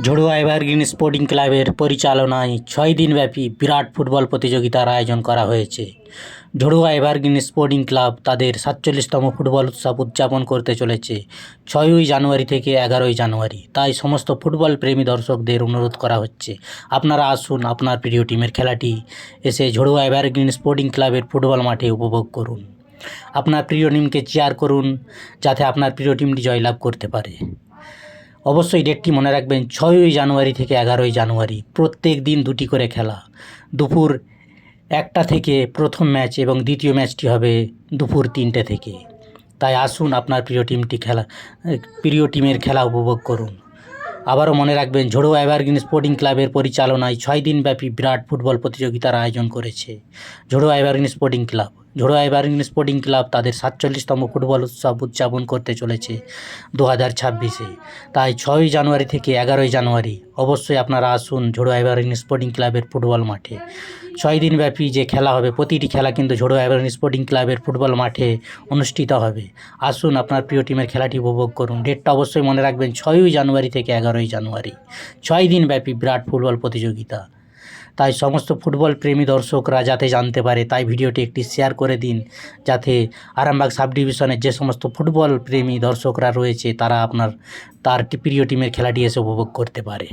ঝড়ুয়া evergreen sporting ক্লাবের পরিচালনায় ৬ দিনব্যাপী বিরাট ফুটবল প্রতিযোগিতার আয়োজন করা হয়েছে। ঝড়ুয়া এভারগ্রিন স্পোর্টিং ক্লাব তাদের ৪৭তম ফুটবল উৎসব উদযাপন করতে চলেছে ৬ই জানুয়ারি থেকে ১১ই জানুয়ারি। তাই সমস্ত ফুটবল প্রেমী দর্শকদের অনুরোধ করা হচ্ছে, আপনারা আসুন, আপনার প্রিয় টিমের খেলাটি এসে ঝড়ুয়া এভারগ্রিন স্পোর্টিং ক্লাবের ফুটবল মাঠে উপভোগ করুন। আপনার প্রিয় টিমকে চিয়ার করুন, যাতে আপনার প্রিয় টিমটি জয়লাভ করতে পারে। অবশ্যই ডেটটি মনে রাখবেন, ৬ই জানুয়ারি থেকে ১১ই জানুয়ারি। প্রত্যেক দিন দুটি করে খেলা। দুপুর ১টা থেকে প্রথম ম্যাচ এবং দ্বিতীয় ম্যাচটি হবে দুপুর ৩টে থেকে। তাই আসুন, আপনার প্রিয় টিমের খেলা উপভোগ করুন। আবারও মনে রাখবেন, ঝড়ুয়া এভারগ্রিন স্পোর্টিং ক্লাবের পরিচালনায় ৬ দিনব্যাপী বিরাট ফুটবল প্রতিযোগিতার আয়োজন করেছে Jhorua evergreen sporting club. Jhorua evergreen sporting club তাদের ৪৭তম ফুটবল উৎসব উদযাপন করতে চলেছে ২০২৬-এ। তাই ৬ই জানুয়ারি থেকে ১১ই জানুয়ারি অবশ্যই আপনারা আসুন ঝড়ুয়া এভারগ্রিন স্পোর্টিং ক্লাবের ফুটবল মাঠে। ৬ দিনব্যাপী যে খেলা হবে, প্রতিটি খেলা কিন্তু ঝড়ুয়া এভারগ্রিন স্পোর্টিং ক্লাবের ফুটবল মাঠে অনুষ্ঠিত হবে। আসুন, আপনার প্রিয় টিমের খেলাটি উপভোগ করুন। ডেটটা অবশ্যই মনে রাখবেন, ৬ই জানুয়ারি থেকে ১১ই জানুয়ারি। ৬ দিনব্যাপী বিরাট ফুটবল প্রতিযোগিতা। তাই সমস্ত ফুটবল প্রেমী দর্শকরা যাতে জানতে পারে, তাই ভিডিওটি একটি শেয়ার করে দিন, যাতে আরামবাগ সাব ডিভিশনের যে সমস্ত ফুটবল প্রেমী দর্শকরা রয়েছে তারা তার প্রিয় টিমের খেলাটি এসে উপভোগ করতে পারে।